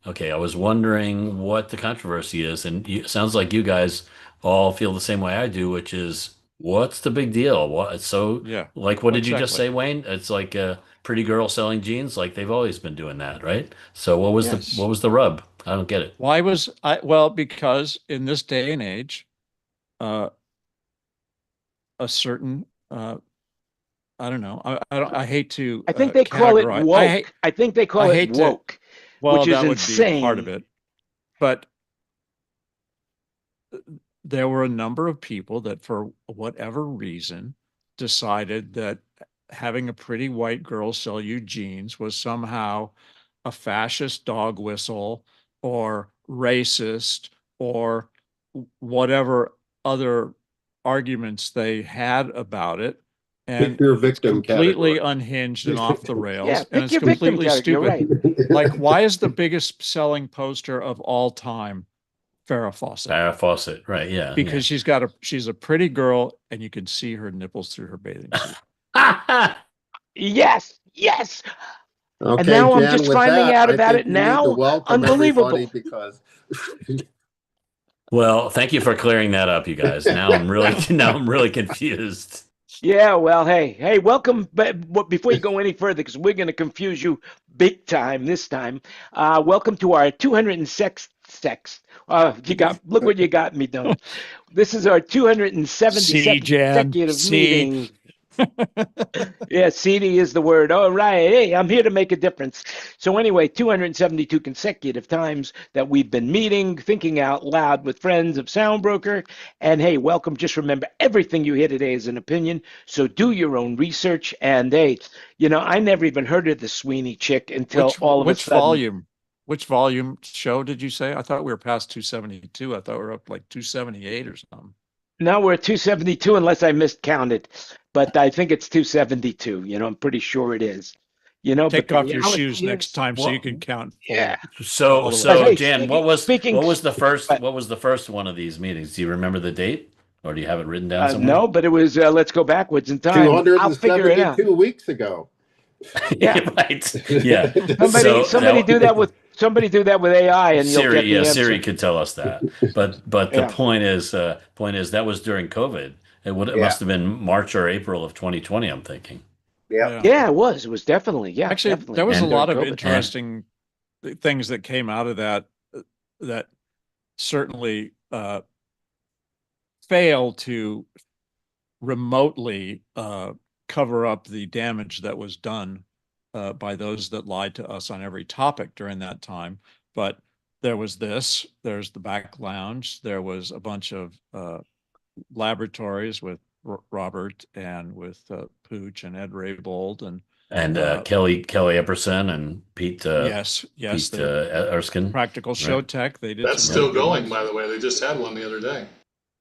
Okay, I was wondering what the controversy is, and it sounds like you guys all feel the same way I do, which is what's the big deal? What so Yeah, like what did you just exactly. say, Wayne? It's like a pretty girl selling jeans, like they've always been doing that, right? So what was the what Yes. was the rub? I don't get it. Why was I, well, because in this day and age, uh, a certain, I don't know, I hate to I think they call it categorize. woke. I think they I call it hate to, woke, well, which is that would be a part of insane. it, but there were a number of people that, for whatever reason, decided that having a pretty white girl sell you jeans was somehow a fascist dog whistle or racist or whatever other arguments they had about it. Pick And your it's victim completely category. unhinged and off the Yeah, rails, and pick it's your victim completely category. You're stupid. right. Like, why is the biggest selling poster of all time Farrah Fawcett? Farrah Fawcett, right? Yeah, Because she's a pretty girl and you can see her nipples through her bathing suit. yeah. Yes, yes. And Okay, now I'm Jan, just with finding that, out I about think it we need to now. welcome everybody Unbelievable. because Well, thank you for clearing that up, you guys. Now I'm really now I'm really confused. Yeah, well, hey, welcome. But before you go any further, because we're going to confuse you big time this time, welcome to our 206 sex. You got look what you got me done. This is our See, 272nd Jan, consecutive see. meeting. Yeah, CD is the word. All right. Hey, I'm here to make a difference. So, anyway, 272 consecutive times that we've been meeting, thinking out loud with friends of SoundBroker. And hey, welcome. Just remember everything you hear today is an opinion. So, do your own research. And hey, I never even heard of the Sweeney chick until Which all of a which sudden. volume? Which volume show did you say? I thought we were past 272. I thought we were up like 278 or something. Now we're at 272, unless I miscounted. But I think it's 272. I'm pretty sure it is. But Take the off your shoes reality next is, time so you Well, can count yeah. fully so all the way But so hey, down. Jan, speaking, speaking, but what was the first one of these meetings? Do you remember the date, or do you have it written down somewhere? no, but it was, let's go backwards in time. I'll figure it out. 272 weeks ago. Yeah. Right. Yeah. Somebody, So somebody that do that with somebody do that with AI, and you'll Siri, get yeah, the Siri answer. could tell us that. But the Yeah. point is that was during COVID. It Yeah, must have been March or April of 2020, I'm thinking. yeah. Yeah. Yeah, it was. It was definitely, yeah, Actually, definitely there was a And during lot of COVID. and interesting things that came out of that that certainly fail to remotely cover up the damage that was done by those that lied to us on every topic during that time. But there was this, there's the back lounge, there was a bunch of laboratories with Robert and with Pooch and Ed Raybould and uh, Kelly Epperson and yes, Pete they're Erskine, practical show right? tech. They did That's some Yep. really still good going, ones. by the way. They just had one the other day.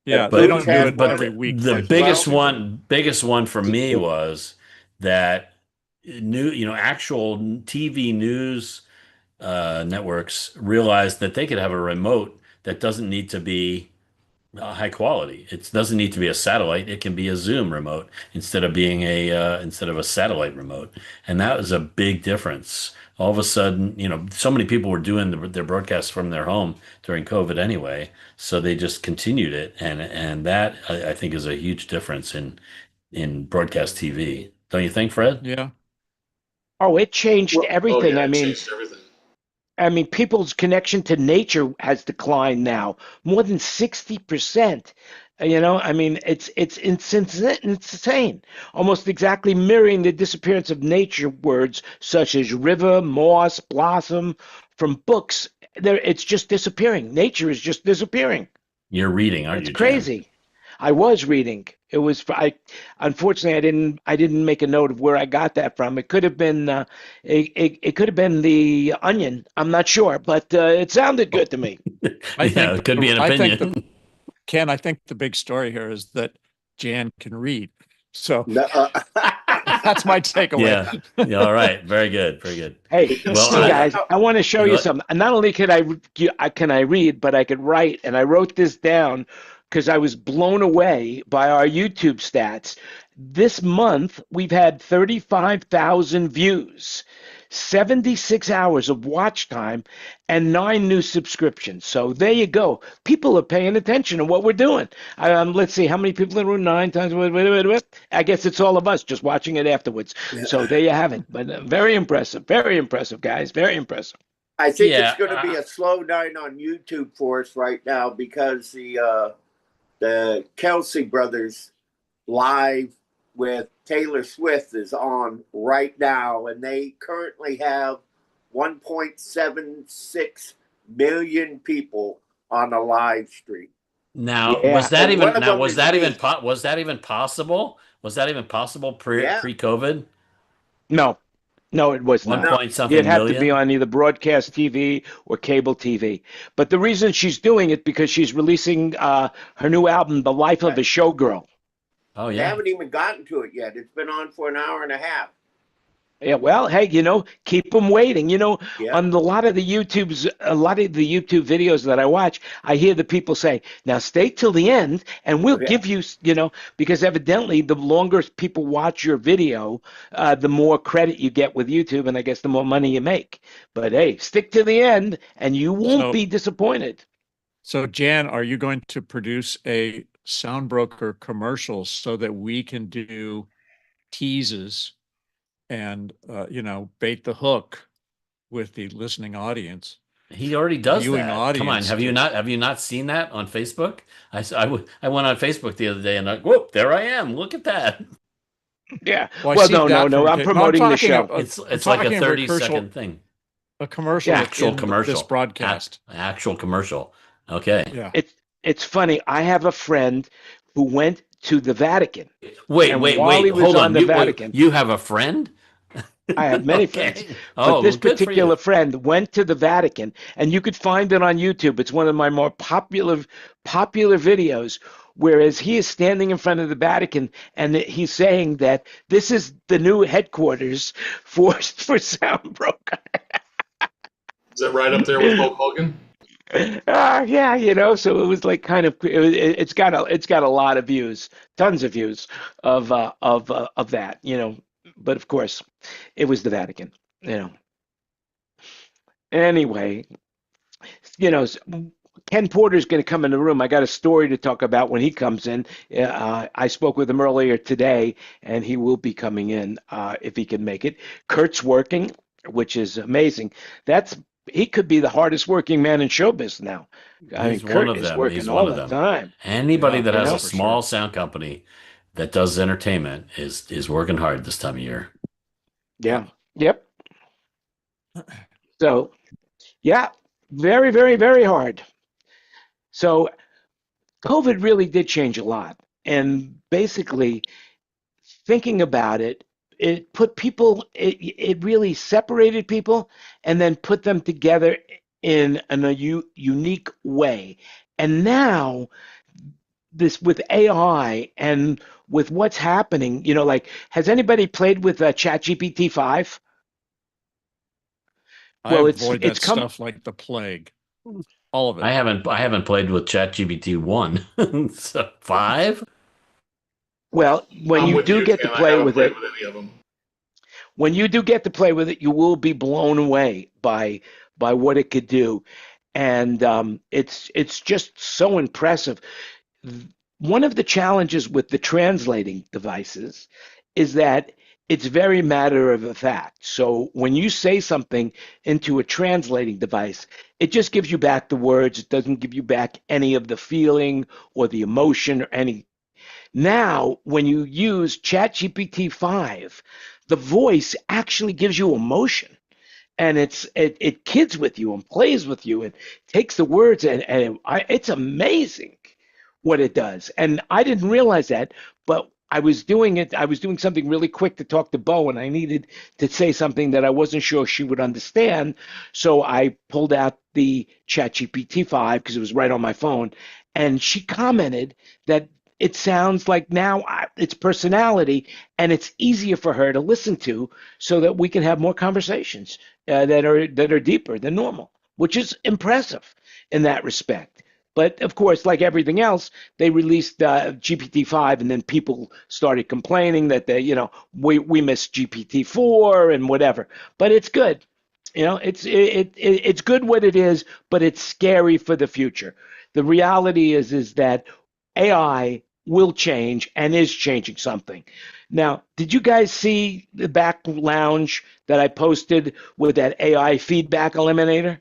Yeah, they Pooch don't do has it But one every week the like they used well. biggest to, but one for me was that actual TV news networks realized that they could have a remote that doesn't need to be high quality. It doesn't need to be a satellite. It can be a Zoom remote instead of a satellite remote, and that was a big difference. All of a sudden, so many people were doing their broadcasts from their home during COVID anyway, so they just continued it, and that I think is a huge difference in broadcast TV. Don't you think, Fred? yeah. Oh, it changed Well, Oh, everything. yeah, I it mean, changed everything. I mean, people's connection to nature has declined now more than 60%. I mean, it's insane. Almost exactly mirroring the disappearance of nature words such as river, moss, blossom from books. It's just disappearing. Nature is just disappearing. You're reading, aren't It's you, Jan? crazy. I was reading. It was I unfortunately I didn't make a note of where I got that from. It could have been it could have been the Onion. I'm not sure, but it sounded good to me. I Yeah, think it could be an I think the opinion. Ken, I think the big story here is that Jan can read. So No, that's my takeaway. Yeah. Yeah. All right. Very good. Very good. Hey, Well, hey So, guys, I want to show you know you what? something. And not only can I read, but I could write, and I wrote this down because I was blown away by our YouTube stats. This month we've had 35,000 views. 76 hours of watch time, and 9 new subscriptions. So there you go. People are paying attention to what we're doing. Let's see, how many people in the room? 9 times. I guess it's all of us just watching it afterwards. So there you have it. But very impressive, guys. Very impressive. I think it's Yeah, going to be a slow night on YouTube for us right now because the Kelsey brothers live with Taylor Swift is on right now, and they currently have 1.76 million people on a live stream. now Yeah. was that And even one of now them was is that me. even was that even possible? Was that even possible Yeah. pre-COVID? No, no, it was One not. No. point You'd something have to be million? on either broadcast TV or cable TV. But the reason she's doing it because she's releasing her new album, The Life of a Showgirl. Oh They yeah. haven't even gotten to it yet. It's been on for an hour and a half. Yeah, well, hey, keep them waiting. Yeah. On a lot of the YouTube videos that I watch, I hear the people say, "Now stay till the end, and we'll Yeah. give you," because evidently the longer people watch your video, the more credit you get with YouTube, and I guess the more money you make. But hey, stick to the end, and you won't be disappointed. So Jan, are you going to produce a SoundBroker commercial so that we can do teases and bait the hook with the listening audience, He already does viewing that. Come on, audience have you not seen that on Facebook? I went on Facebook the other day and whoop, there I am. Look at that. Yeah. Well, I Well, see that no. from I'm no, I'm promoting the talking show. It's like a talking 30-second thing. a commercial Yeah. Actual in commercial. this broadcast. Actual commercial. Okay. Yeah. It's funny. I have a friend who went to the Vatican, Wait, and wait, while wait. he was Hold on on. the Vatican, You have a friend? I have many friends, Okay. but Oh, this well, good for particular you. friend went to the Vatican, and you could find it on YouTube. It's one of my more popular videos. Whereas he is standing in front of the Vatican, and he's saying that this is the new headquarters for SoundBroker. Is it right up there with Hulk Hogan? Yeah. So it was like kind of it's got a lot of views, tons of views of that. But of course, it was the Vatican. You know. Anyway, you know, Ken Porter's going to come in the room. I got a story to talk about when he comes in. I spoke with him earlier today, and he will be coming in if he can make it. Kurt's working, which is amazing. He could be the hardest working man in showbiz now. I mean, He's one Kurt of is them. working He's all one of the them. time. Anybody Yeah, that has a for small sure. sound company that does entertainment is working hard this time of year. Yeah. Yep. So, yeah, very, very, very hard. So, COVID really did change a lot. And basically, thinking about it, it really separated people and then put them together in a unique way. And now, this with AI and with what's happening, like, has anybody played with ChatGPT 5? I Well, it's avoid it's that come. stuff like the plague. All of it. I haven't played with ChatGPT 1. So 5? Well, when I'm you with do you, get to Ken. I play haven't with played it, with any of them. you will be blown away by what it could do, and it's just so impressive. One of the challenges with the translating devices is that it's very matter of fact. So when you say something into a translating device, it just gives you back the words. It doesn't give you back any of the feeling or the emotion or any. Now, when you use ChatGPT 5, the voice actually gives you emotion, and it kids with you and plays with you and takes the words, and it's amazing what it does. And I didn't realize that, but I was doing it. I was doing something really quick to talk to Bo, and I needed to say something that I wasn't sure she would understand. So I pulled out the ChatGPT 5 because it was right on my phone, and she commented that it sounds like now its personality, and it's easier for her to listen to, so that we can have more conversations that are deeper than normal, which is impressive in that respect. But of course, like everything else, they released GPT-5, and then people started complaining that we missed GPT-4 and whatever. But it's good. It's good what it is, but it's scary for the future. The reality is that AI will change and is changing something. Now, did you guys see the back lounge that I posted with that AI feedback eliminator?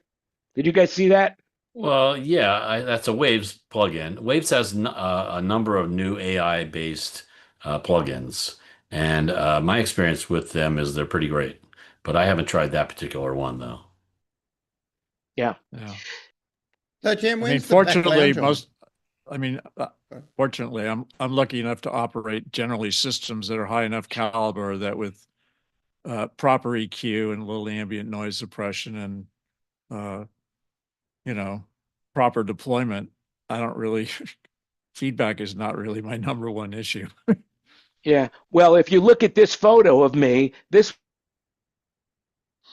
Did you guys see that? Well, yeah, that's a Waves plugin. Waves has a number of new AI-based plugins, and my experience with them is they're pretty great. But I haven't tried that particular one though. Yeah. Yeah. So Jim, I mean, when's the back fortunately, lounge fortunately, I'm lucky enough to operate generally systems that are high enough caliber that with proper EQ and a little ambient noise suppression and proper deployment, I don't really feedback is not really my number one issue. Yeah. Well, if you look at this photo of me, this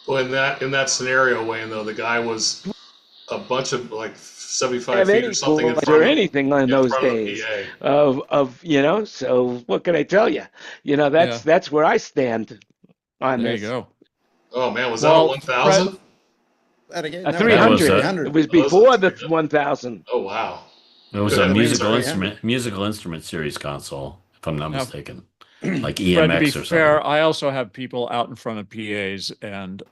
Well, in that scenario, Wayne, though, the guy was a bunch of like 75 have feet any or something in voice front or of anything on in those front of the days PA. so what can I tell you? That's where I stand on There you this. go. Oh man, was that a Well, 1,000? that again? A No, That was 300. It was Oh, that was before a the 300. 1000. Oh wow. It was Good a heavens, musical instrument series console, if I'm not Now, mistaken, like Fred, to be EMX or fair, something. I also have people out in front of PAs, and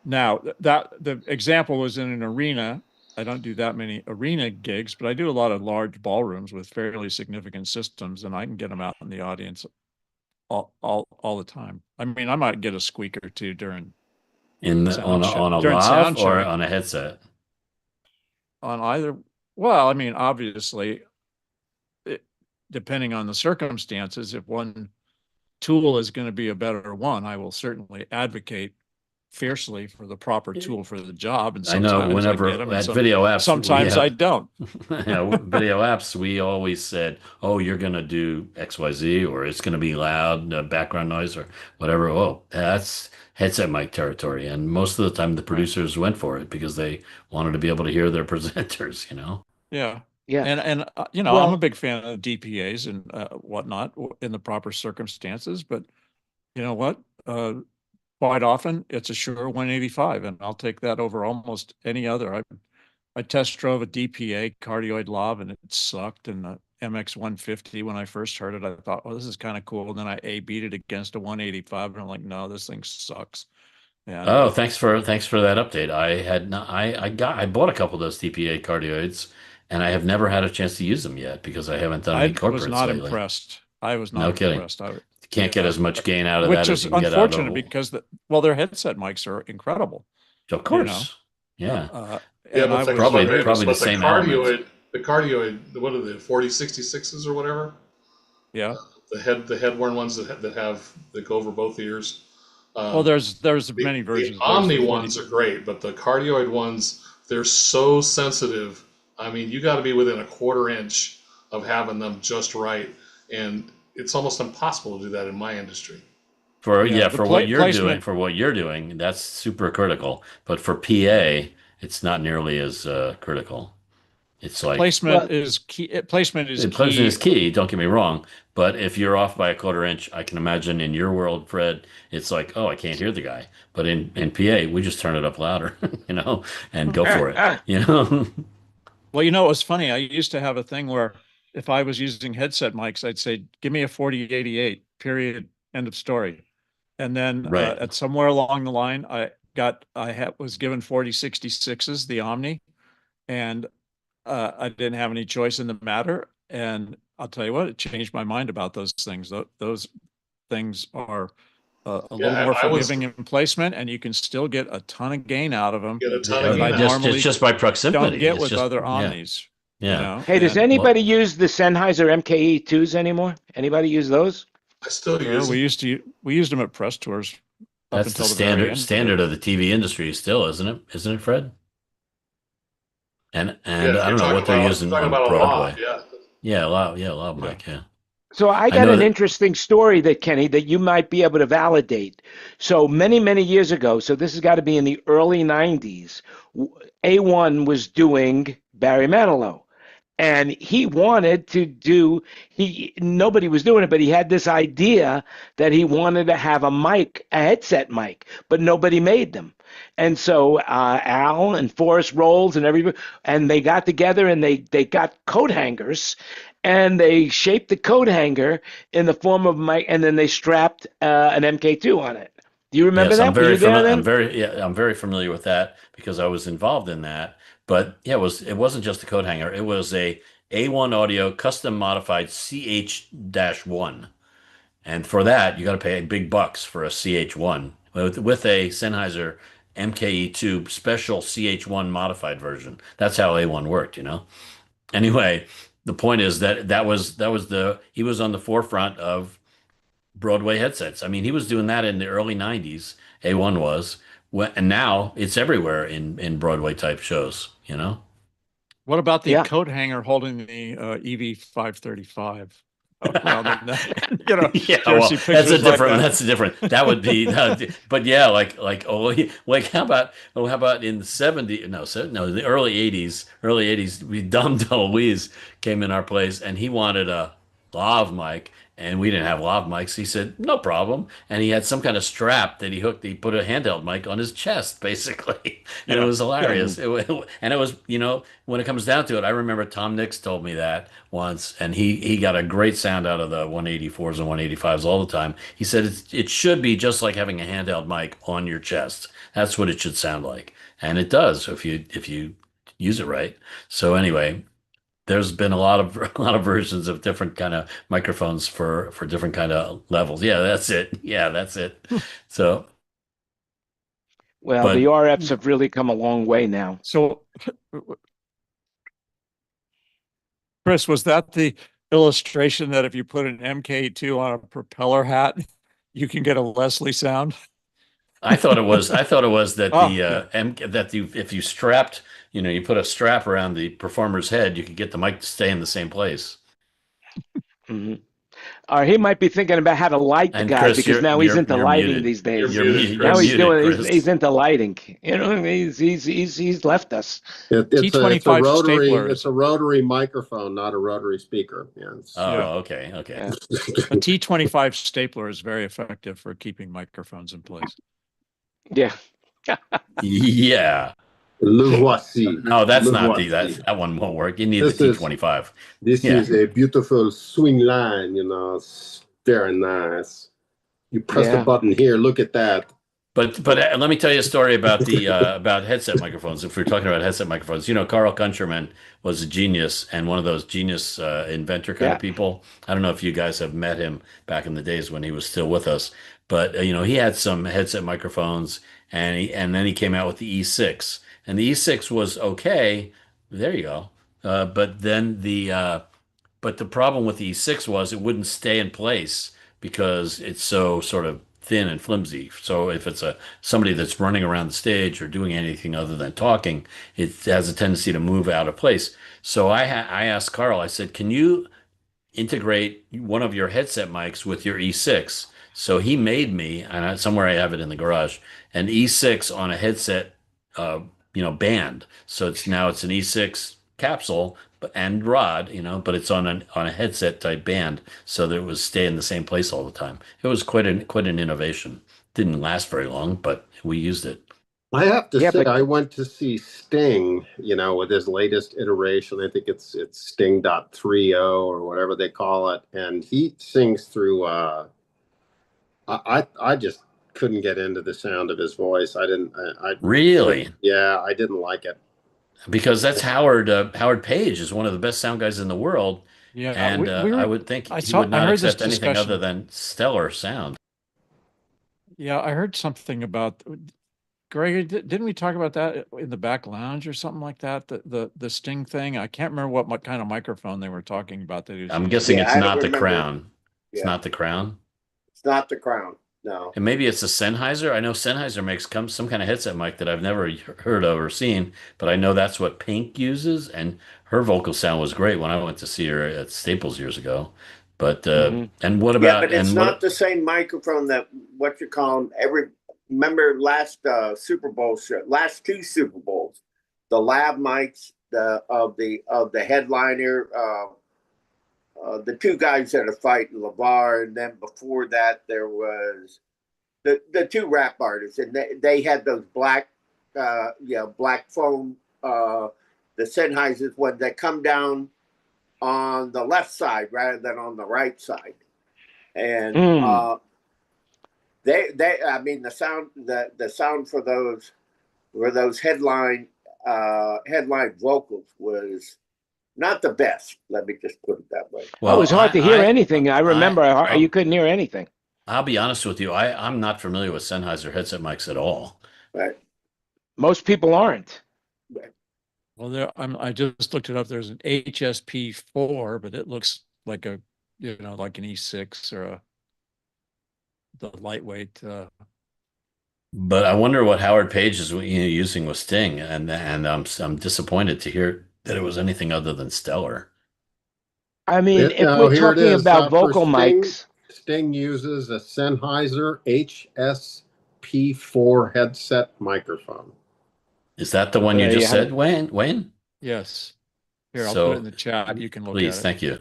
now that the example was in an arena. I don't do that many arena gigs, but I do a lot of large ballrooms with fairly significant systems, and I can get them out in the audience all the time. I mean, I might get a squeak or two during On a during lav sound or check on a headset. on either. Well, I mean, obviously, depending on the circumstances, if one tool is going to be a better one, I will certainly advocate fiercely for the proper tool for the job. And I know sometimes I get whenever them, and at video apps sometimes I don't. video apps, we always said, "Oh, you're going to do XYZ, or it's going to be loud, background noise, or whatever." Oh, that's headset mic territory, and most of the time the Right. producers went for it because they wanted to be able to hear their presenters. Yeah. Yeah. And I'm a Well, big fan of DPAs and whatnot in the proper circumstances. But you know what? Quite often it's a Shure 185, and I'll take that over almost any other. I test drove a DPA cardioid lav, and it sucked. And the MX 150, when I first heard it, I thought, oh, this is kind of cool. And then I beat it against a 185, and I'm like, no, this thing sucks. And Oh, thanks for that update. I bought a couple of those TPA cardioids, and I have never had a chance to use them yet because I haven't done any I was corporates not ally. impressed. I was not No kidding. impressed. You can't get as much gain out of Which that as is you can get out unfortunate of. because their headset mics are incredible. Of course. Yeah. Yeah, And I but the, was Probably but probably the the same elements. cardioid, what are the 4066s or whatever? yeah. The head worn ones that go over both ears. Well, there's many versions. The Omni ones are great, but the cardioid ones, they're so sensitive. I mean, you got to be within a quarter inch of having them just right, and it's almost impossible to do that in my industry. For Placement. what you're doing, that's super critical. But for PA, it's not nearly as critical. It's like well, Placement is key. Placement is Pleasant key. is key, don't get me wrong. But if you're off by a quarter inch, I can imagine in your world, Fred, it's like, oh, I can't hear the guy. But in PA, we just turn it up louder, and go for it. Well, it was funny. I used to have a thing where if I was using headset mics, I'd say, "Give me a 4088." Period. End of story. And then Right. at somewhere along the line, was given 4066s, the Omni, and I didn't have any choice in the matter. And I'll tell you what, it changed my mind about those things. Those things are a little more forgiving in placement, and you can still get a ton of gain out of them. Get a ton of gain. It's just by proximity. Don't get It's with just, other yeah. Omnis. Yeah. hey, does anybody use the Sennheiser MKE2s anymore? Anybody use those? I still use We used them at press tours. Up That's the until the very end. standard of the TV industry still, isn't it? Isn't it, Fred? And I don't know what they're using on about Broadway. a lot, yeah. Yeah, a lot mic, yeah. So I I got know an that. interesting story that Kenny that you might be able to validate. So many, many years ago, so this has got to be in the early 90s, A1 was doing Barry Manilow. And he wanted to do he nobody was doing it, but he had this idea that he wanted to have a headset mic, but nobody made them. And so Al and Forrest Rolls and everybody, and they got together and they got coat hangers, and they shaped the coat hanger in the form of mic, and then they strapped an MK2 on it. Do you remember Yes, I'm that? Were very you there familiar. then? I'm very familiar with that because I was involved in that. But yeah, it wasn't just a coat hanger. It was a A1 Audio custom modified CH-1. And for that, you got to pay big bucks for a CH1 with a Sennheiser MKE2 special CH1 modified version. That's how A1 worked, you know. Anyway, the point is that was the he was on the forefront of Broadway headsets. I mean, he was doing that in the early 90s. A1 was. And now it's everywhere in Broadway type shows, you know? What about the Yeah. coat hanger holding the EV 535 around their neck? Yeah, Do you ever well, see pictures like that? that's a different. That would be, but yeah, like how about in the 70s? No, no, the early 80s, we Dom DeLuise came in our place and he wanted a lav mic, and we didn't have lav mics. He said, no problem. And he had some kind of strap that he put a handheld mic on his chest, basically. And it Yeah, was yeah. hilarious. And it was, when it comes down to it, I remember Tom Nix told me that once, and he got a great sound out of the 184s and 185s all the time. He said it should be just like having a handheld mic on your chest. That's what it should sound like. And it does if you use it right. So anyway, there's been a lot of a lot of versions of different kind of microphones for different kind of levels. Yeah, that's it. Yeah, that's it. So, Well, the but RFs have really come a long way now. So, Chris, was that the illustration that if you put an MK2 on a propeller hat, you can get a Leslie sound? I thought it was that Oh, the okay. that if you strapped, you put a strap around the performer's head, you could get the mic to stay in the same place. Hmm. Or he might be thinking about how to light the And guy Chris, because you're now he's you're into you're lighting muted. these days. You're Now he's muted, doing he's Chris. into lighting. He's left us. It's a T25 rotary, staplers. it's a rotary microphone, not a rotary speaker. Yeah. Yeah. Oh, okay, okay. Yeah. A T25 stapler is very effective for keeping microphones in place. Yeah. Yeah. Le voici. No, that's Le not voici. that one won't work. You need the This is T25. this Yeah. is a beautiful swing line, it's very nice. You press the Yeah. button here, look at that. But let me tell you a story about the about headset microphones. If we're talking about headset microphones, Carl Countryman was a genius and one of those genius inventor kind of Yeah. people. I don't know if you guys have met him back in the days when he was still with us, but he had some headset microphones, and then he came out with the E6, and the E6 was okay. There you go. But the problem with the E6 was it wouldn't stay in place because it's so sort of thin and flimsy. So if it's somebody that's running around the stage or doing anything other than talking, it has a tendency to move out of place. So I asked Carl, I said, can you integrate one of your headset mics with your E6? So he made me, and somewhere I have it in the garage, an E6 on a headset, band. So it's an E6 capsule and rod, but it's on a headset type band, so that it was stay in the same place all the time. It was quite an innovation. Didn't last very long, but we used it. I have to Yeah, say, but I went to see Sting, with his latest iteration. I think it's Sting.30 or whatever they call it, and he sings through. I just couldn't get into the sound of his voice. I didn't. Really? Yeah, I didn't like it. Because that's Howard Page is one of the best sound guys in the world, Yeah, and we I were. would think he I would not heard this accept anything other discussion. than stellar sound. Yeah, I heard something about Greg. Didn't we talk about that in the back lounge or something like that? The Sting thing. I can't remember what kind of microphone they were talking about that he was I'm using. guessing Yeah, it's I don't not the remember. Crown. It's Yeah, not the Crown. it's not the Crown. No. And maybe it's a Sennheiser. I know Sennheiser makes some kind of headset mic that I've never heard of or seen, but I know that's what Pink uses, and her vocal sound was great when I went to see her at Staples years ago. But Mhm. and what Yeah, about but it's and not what? the same microphone that what you call remember last Super Bowl show, last two Super Bowls, the lab mics, the headliner, the two guys that are fighting LeVar, and then before that there was the two rap artists, and they had those black, black foam, the Sennheisers ones that come down on the left side rather than on the right side, and I mean the sound for those headline vocals was not the best. Let me just put it that way. Well, it Well, was hard to hear anything. I remember you couldn't hear anything. I'll be honest with you. I'm not familiar with Sennheiser headset mics at all. Right. Most people aren't. Right. Well, I just looked it up. There's an HSP4, but it looks like like an E6 or the lightweight. But I wonder what Howard Page is using with Sting, and I'm disappointed to hear that it was anything other than stellar. I mean, if we're Here it talking is. about For vocal Sting, mics, Sting uses a Sennheiser HSP4 headset microphone. Is that the one you There you just have said, it. Wayne? Yes. Here, I'll So, put it in the chat. You can look please, at it. thank you.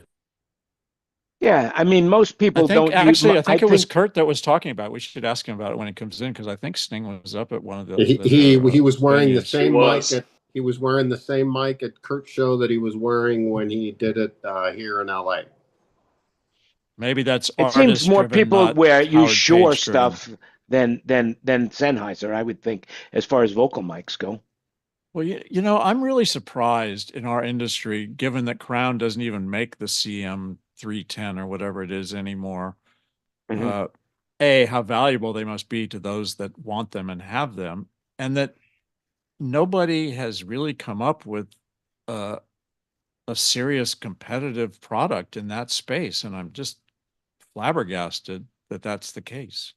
yeah, I mean, most people don't use. I think it was Kurt that was talking about it. We should ask him about it when he comes in, because I think Sting was up at one of the. He was wearing the venues. same mic. He was wearing the same mic at Kurt's show that he was wearing when he did it here in LA. Maybe that's It seems more people where you Howard Shure Page driven. stuff than Sennheiser, I would think, as far as vocal mics go. Well, I'm really surprised in our industry, given that Crown doesn't even make the CM310 or whatever it is anymore. How valuable they must be to those that want them and have them, and that nobody has really come up with a serious competitive product in that space. And I'm just flabbergasted that that's the case.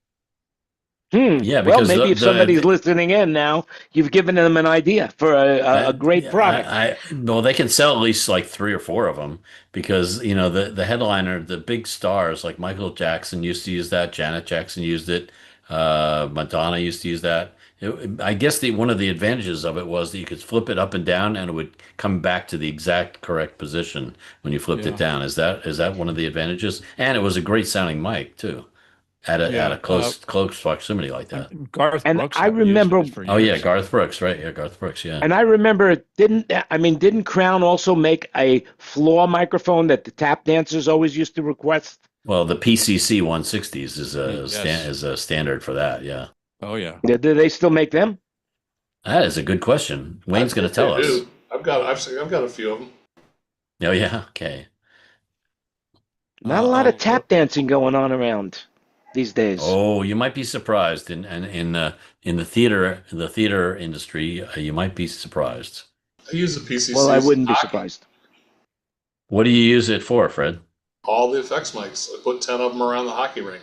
Yeah, well, because maybe if somebody's listening in now, you've given them an idea for a great product. Well, they can sell at least like 3 or 4 of them, because the headliner, the big stars like Michael Jackson used to use that, Janet Jackson used it, Madonna used to use that. I guess one of the advantages of it was that you could flip it up and down, and it would come back to the exact correct position when you flipped it down. Is that one of the advantages? And it was a great sounding mic too, at a close proximity like that. Garth And Brooks, I remember. Oh yeah, Garth Brooks, right? Yeah, Garth Brooks. Yeah. And I remember, didn't Crown also make a floor microphone that the tap dancers always used to request? Well, the PCC 160s is a standard for that. Yeah. Oh yeah. Do they still make them? That is a good question. Wayne's going to tell us. I've got a few of them. Oh yeah. Okay. Not a lot of tap dancing going on around these days. Oh, you might be surprised in the theater industry. You might be surprised. I use the PCC. Well, I wouldn't be surprised. What do you use it for, Fred? All the effects mics. I put 10 of them around the hockey ring,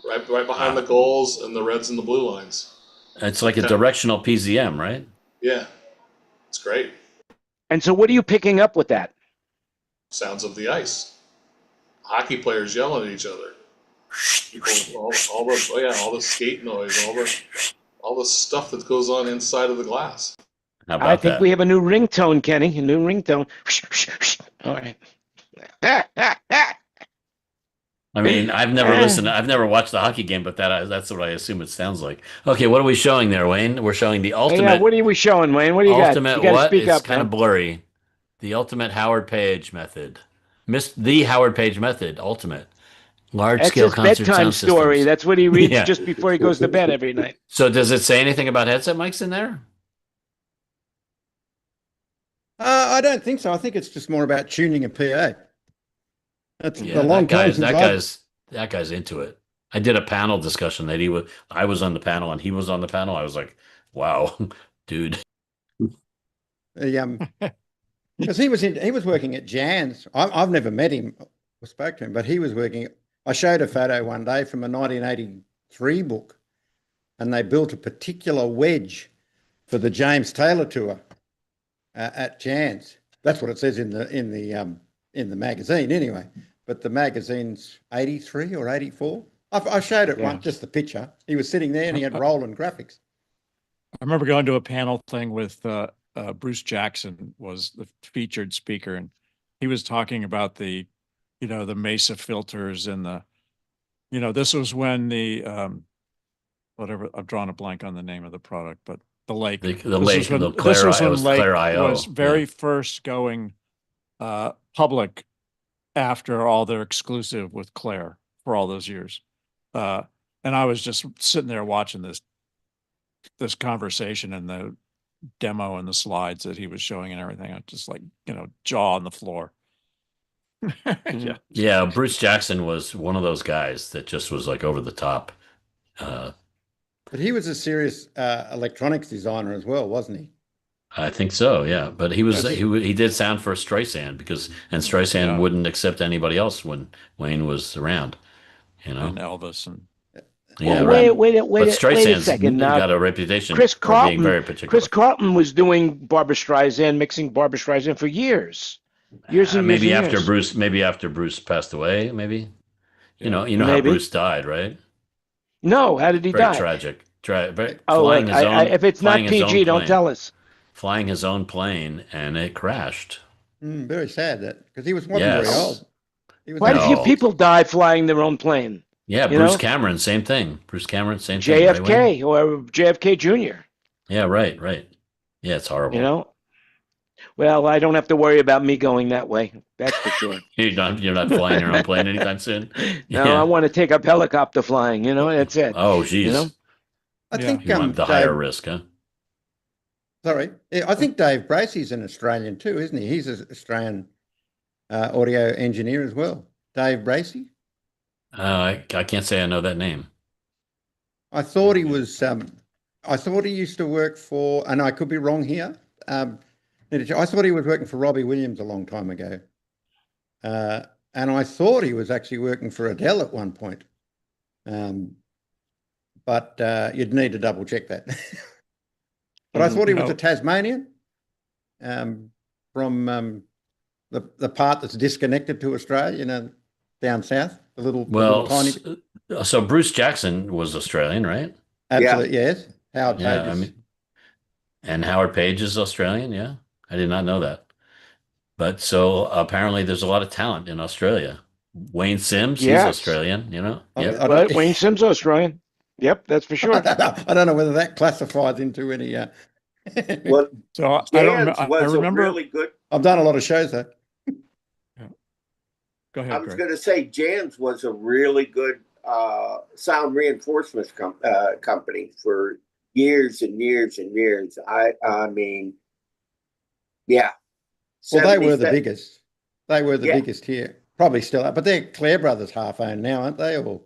right behind the goals and the reds and the blue lines. It's like a directional PZM, right? Yeah, it's great. And so, what are you picking up with that? Sounds of the ice. Hockey players yelling at each other. All the skate noise, all the stuff that goes on inside of the glass. How about I think that? we have a new ringtone, Kenny. A new ringtone. All right. I mean, I've never listened. I've never watched the hockey game, but that's what I assume it sounds like. Okay, what are we showing there, Wayne? We're showing the ultimate. Yeah, what are we showing, Wayne? What do you got? Ultimate You got to what? speak It's up, kind of man. blurry. The ultimate Howard Page method. The Howard Page method. Ultimate. Large That's scale his concert bedtime sound story. systems. That's what he reads Yeah. just before he goes to bed every night. So does it say anything about headset mics in there? I don't think so. I think it's just more about tuning a PA. That's Yeah, the long time since that guy's into it. I did a panel discussion that I was on the panel and he was on the panel. I was like, wow, dude. because he was working at Jan's. I've never met him or spoke to him, but he was working. I showed a photo one day from a 1983 book, and they built a particular wedge for the James Taylor tour at Jan's. That's what it says in the magazine, anyway. but the magazine's 83 or 84. I showed it once, just the picture. He was sitting there and he had rolling graphics. I remember going to a panel thing with Bruce Jackson was the featured speaker, and he was talking about the Mesa filters and this was when the whatever, I've drawn a blank on the name of the product, but the Lake. The Lake, this was when Lake Claire IO. was very first going public after all their exclusive with Claire for all those years. And I was just sitting there watching this conversation and the demo and the slides that he was showing and everything. I just like, jaw on the floor. Yeah. Bruce Jackson was one of those guys that just was like over the top. But he was a serious electronics designer as well, wasn't he? I think so, yeah. But he did sound for Streisand and Streisand wouldn't accept anybody else when Wayne was around, and Elvis and yeah. Well, wait But a Streisand's second. Now, got a reputation Chris for being very particular. Chris Carlton was doing Barbra Streisand, mixing Barbra Streisand for years. Maybe after Bruce passed away, maybe. You know how Bruce died, right? No, how did he die? Tragic. If it's not PG, don't tell us. Flying his own plane and it crashed. Very sad because he wasn't very old. Quite a few people die flying their own plane. Yeah, Bruce Cameron, same thing. Bruce Cameron, same thing. JFK or JFK Jr. Yeah, right. Yeah, it's horrible. Well, I don't have to worry about me going that way. That's for sure. You're not flying your own plane anytime soon. No, I want to take up helicopter flying. That's it. Oh, geez. I think you want the higher risk, huh? Sorry, I think Dave Bracey's an Australian too, isn't he? He's an Australian audio engineer as well. Dave Bracey. I can't say I know that name. I thought he was. I thought he used to work for, and I could be wrong here. I thought he was working for Robbie Williams a long time ago, and I thought he was actually working for Adele at one point. But you'd need to double check that. But I thought he was a Tasmanian, from the part that's disconnected to Australia, down south, the little tiny. So Bruce Jackson was Australian, right? Absolutely, yes. Howard Page. And Howard Page is Australian, yeah. I did not know that. But so apparently there's a lot of talent in Australia. Wayne Sims, he's Australian, Yep. Wayne Sims Australian. Yep, that's for sure. I don't know whether that classifies into any. Well, so I remember really good. I've done a lot of shows though. Go ahead. I was going to say Jan's was a really good sound reinforcement company for years and years and years. I mean, yeah. Well, they were the biggest. They were the biggest here. Probably still are, but they're Clare Brothers half-owned now, aren't they? Or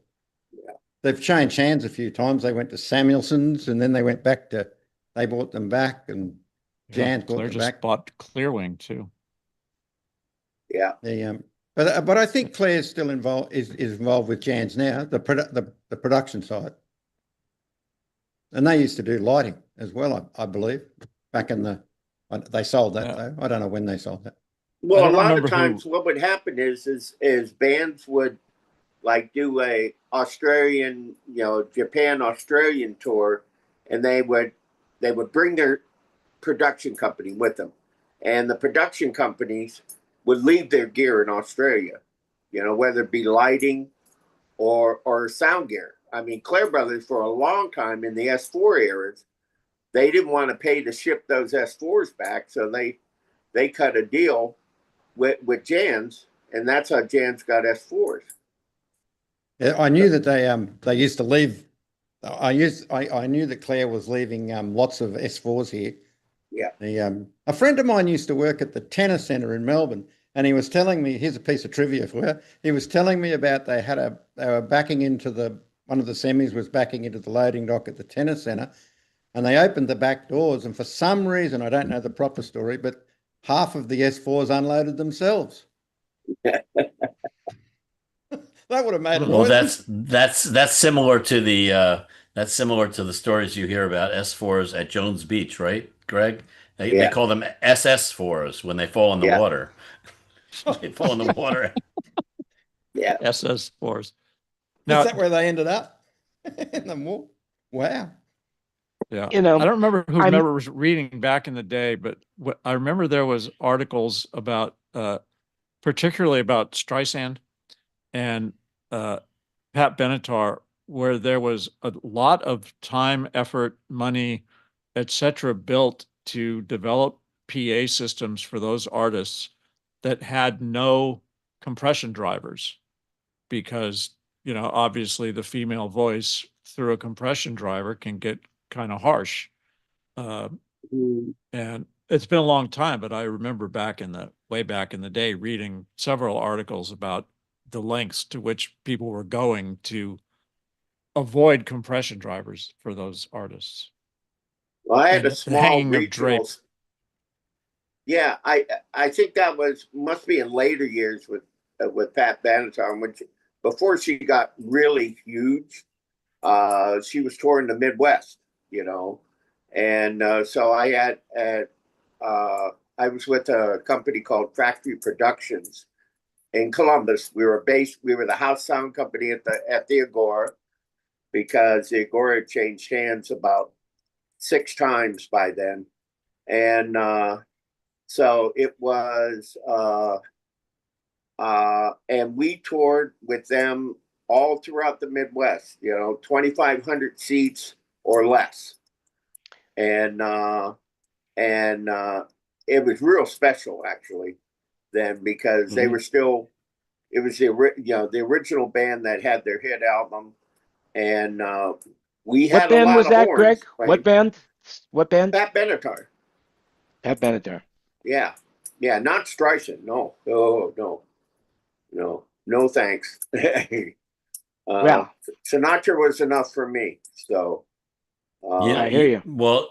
they've changed hands a few times. They went to Samuelson's and then they went back to. They bought them back, and Jan's bought them back. Bought Clearwing too. Yeah. But I think Claire's still involved is involved with Jan's now, the production side. And they used to do lighting as well, I believe, back in the. They sold that though. I don't know when they sold that. Well, a lot of times, what would happen is bands would like do a Australian, Japan Australian tour, and they would bring their production company with them, and the production companies would leave their gear in Australia, whether it be lighting or sound gear. I mean, Clare Brothers for a long time in the S4 eras, they didn't want to pay to ship those S4s back, so they cut a deal with Jan's, and that's how Jan's got S4s. Yeah, I knew that they used to leave. I knew that Claire was leaving lots of S4s here. Yeah. A friend of mine used to work at the tennis centre in Melbourne, and he was telling me, here's a piece of trivia for you. He was telling me about they were backing into one of the semis was backing into the loading dock at the tennis centre, and they opened the back doors, and for some reason, I don't know the proper story, but half of the S4s unloaded themselves. That would have made a noise. That's similar to the stories you hear about S4s at Jones Beach, right, Greg? They call them SS4s when they fall in the water. They fall in the water. Yeah. SS Force. Is Now, that where they ended up? In the war? Wow. yeah, You know, I don't remember who I'm was reading back in the day, but I remember there was articles about, particularly about Streisand and Pat Benatar, where there was a lot of time, effort, money, etc., built to develop PA systems for those artists that had no compression drivers, because obviously the female voice through a compression driver can get kind of harsh. Uh, and it's been a long time, but I remember way back in the day reading several articles about the lengths to which people were going to avoid compression drivers for those artists. Well, I had And a the small hanging of regional. drape. Yeah, I think that must be in later years with Pat Benatar, which before she got really huge, she was touring the Midwest, and so I was with a company called Factory Productions in Columbus. We were the house sound company at the Agora, because the Agora had changed hands about 6 times by then, and so it was, and we toured with them all throughout the Midwest, 2,500 seats or less. And it was real special actually then, because they were still, it was the original band that had their hit album. And we what had a band lot was of that, horns Greg? playing. What band? Pat Benatar. Pat Benatar. Yeah. Yeah, not Streisand. No. No, thanks. Well, Sinatra was enough for me. So I hear you. where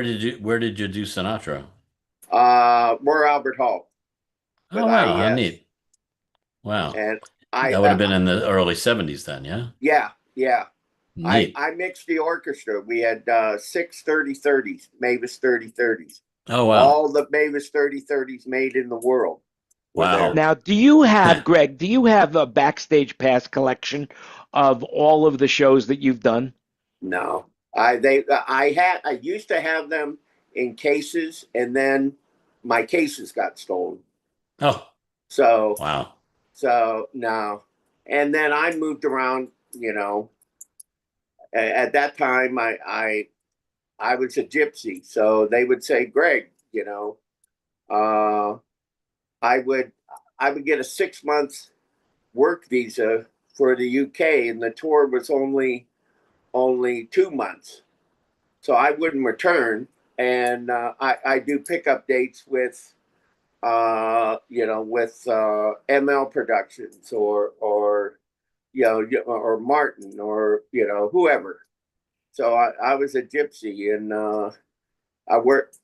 did you do Sinatra? more Albert Hall. Oh, With wow, how IES. neat. Wow. And That would have been in the early 70s then, yeah? yeah. Neat. I mixed the orchestra. We had 6 30-30s, Mavis 30-30s. Oh, wow. All the Mavis 30-30s made in the world were Wow. there. Now, do you have, Greg, do you have a backstage pass collection of all of the shows that you've done? No, I used to have them in cases, and then my cases got stolen. Oh, So wow. no, and then I moved around. At that time, I was a gypsy, so they would say, Greg, I would get a 6 months work visa for the UK, and the tour was only 2 months, so I wouldn't return. And I do pickup dates with ML Productions or Martin or whoever. So I was a gypsy, and I'd worked,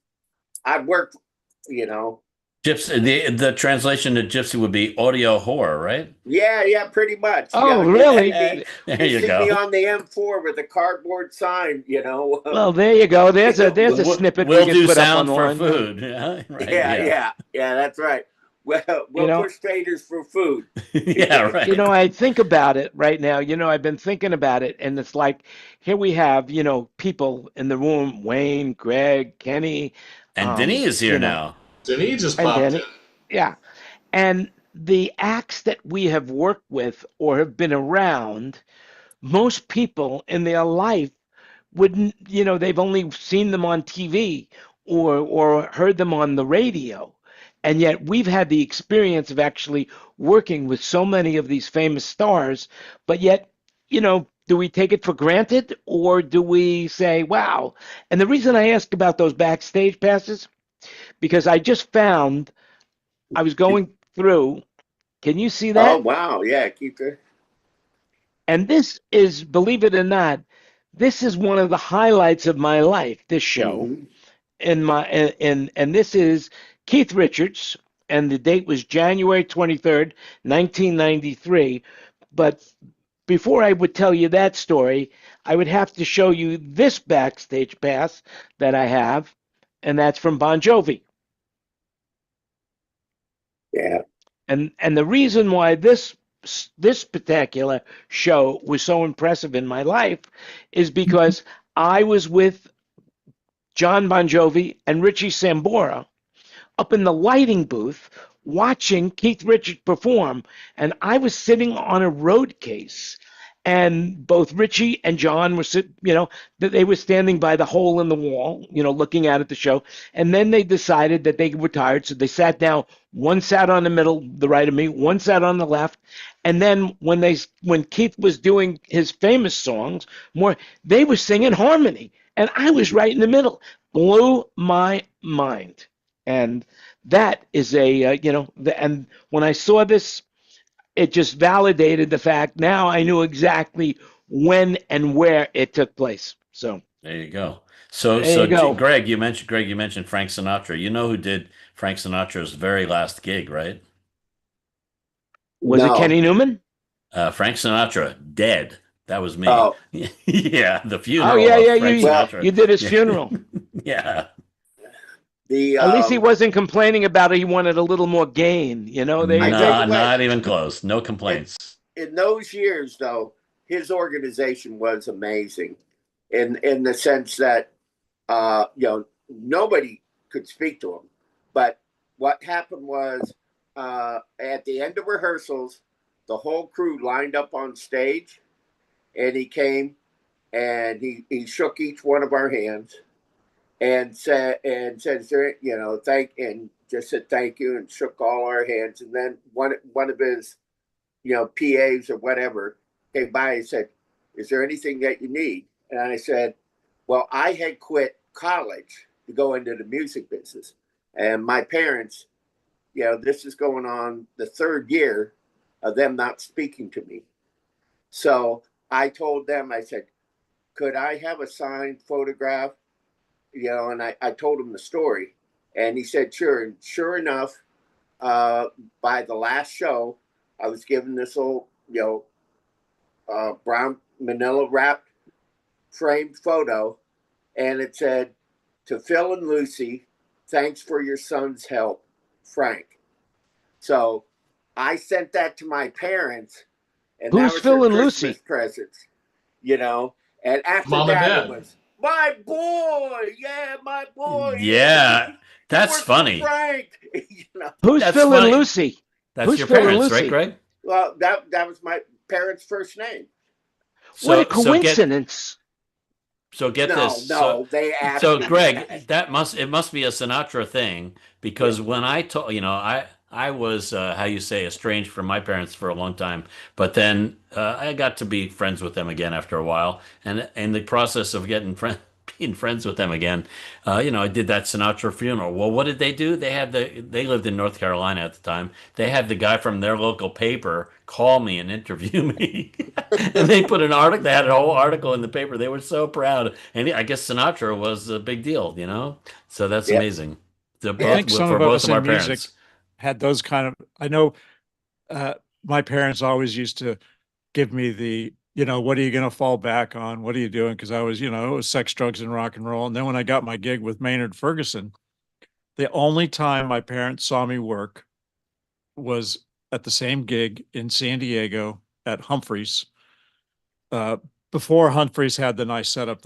Gypsy, the translation to gypsy would be audio whore, right? yeah, pretty much. Oh, You really? There you see go. me on the M4 with a cardboard sign, Well, there you go. There's a snippet we We'll can do put up sound for online. food. Yeah, right. Yeah, that's right. We'll push traders for food. Yeah, right. I think about it right now. I've been thinking about it, and it's like, here we have, people in the room: Wayne, Greg, Kenny, And Denis is here now. Denis just and popped in. Danny. Yeah. And the acts that we have worked with or have been around, most people in their life wouldn't, they've only seen them on TV or heard them on the radio. And yet we've had the experience of actually working with so many of these famous stars, but yet, do we take it for granted, or do we say, wow? And the reason I ask about those backstage passes, because I just found, I was going through, can you see Oh, that? wow. Yeah, keep it. And this is, believe it or not, this is one of the highlights of my life, this show. Mhm. And this is Keith Richards, and the date was January 23rd, 1993. But before I would tell you that story, I would have to show you this backstage pass that I have, and that's from Bon Jovi. Yeah. And the reason why this particular show was so impressive in my life is because I was with John Bon Jovi and Richie Sambora up in the lighting booth watching Keith Richards perform, and I was sitting on a road case, and both Richie and John were they were standing by the hole in the wall, looking out at the show, and then they decided that they were tired, so they sat down. One sat on the middle, the right of me, one sat on the left, and then when Keith was doing his famous songs, they were singing harmony, and I was right in the middle. Blew my mind. And that is and when I saw this, it just validated the fact. Now I knew exactly when and where it took place. So there you go. So, there you go. Greg, you mentioned Frank Sinatra. You know who did Frank Sinatra's very last gig, right? Was it No. Kenny Newman? Frank Sinatra, dead. That was me. Oh. Yeah, the funeral. Oh yeah, of Frank Sinatra. you did his funeral. Yeah. At least he wasn't complaining about it. He wanted a little more gain. Not even close. No complaints. In those years, though, his organization was amazing, in the sense that nobody could speak to him. But what happened was, at the end of rehearsals, the whole crew lined up on stage, and he came and he shook each one of our hands and said, just said thank you, and shook all our hands. And then one of his, PAs or whatever came by and said, "Is there anything that you need?" And I said, "Well, I had quit college to go into the music business, and my parents, this is going on the third year of them not speaking to me. So I told them, I said, could I have a signed photograph?" And I told him the story, and he said, sure. And sure enough, by the last show, I was given this old, brown manila wrapped framed photo, and it said, "To Phil and Lucy, thanks for your son's help, Frank." So I sent that to my parents, and Who's that was Phil their and Christmas Lucy? presents, And after Mom and that, Dad. it was my boy, my boy. Yeah, He that's works for funny. Frank. Who's That's Phil funny. and Lucy? That's Who's your Phil and parents, right, Lucy? Greg? Well, that was my parents' first name. What a So get coincidence! this. No, they asked So me. Greg, it must be a Sinatra thing, because when I told I was how you say, estranged from my parents for a long time, but then I got to be friends with them again after a while, and in the process of being friends with them again, I did that Sinatra funeral. Well, what did they do? They lived in North Carolina at the time. They had the guy from their local paper call me and interview me, and they put an article. They had a whole article in the paper. They were so proud, and I guess Sinatra was a big deal, So that's Yep. amazing. I think some For of both us of our in music parents. had those kind of. I know my parents always used to give me the, what are you going to fall back on? What are you doing? Because I was, it was sex, drugs, and rock and roll. And then when I got my gig with Maynard Ferguson, the only time my parents saw me work was at the same gig in San Diego at Humphreys. Before Humphreys had the nice setup,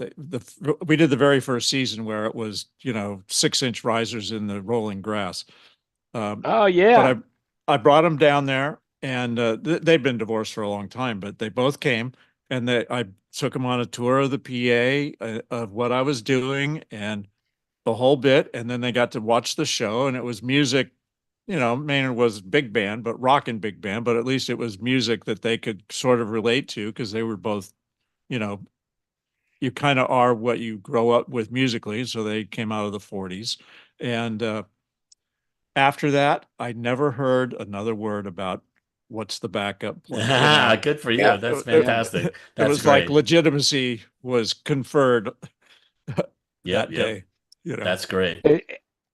we did the very first season where it was, 6-inch risers in the rolling grass. Oh yeah. But I brought them down there, and they'd been divorced for a long time, but they both came, and I took them on a tour of the PA, of what I was doing and the whole bit. And then they got to watch the show, and it was music. Maynard was big band, but rockin' big band, but at least it was music that they could sort of relate to, because they were both, you kind of are what you grow up with musically. So they came out of the 40s. And after that, I never heard another word about what's the backup plan. Good for you. Yeah. That's fantastic. It That's was great. like legitimacy was conferred that day. That's great.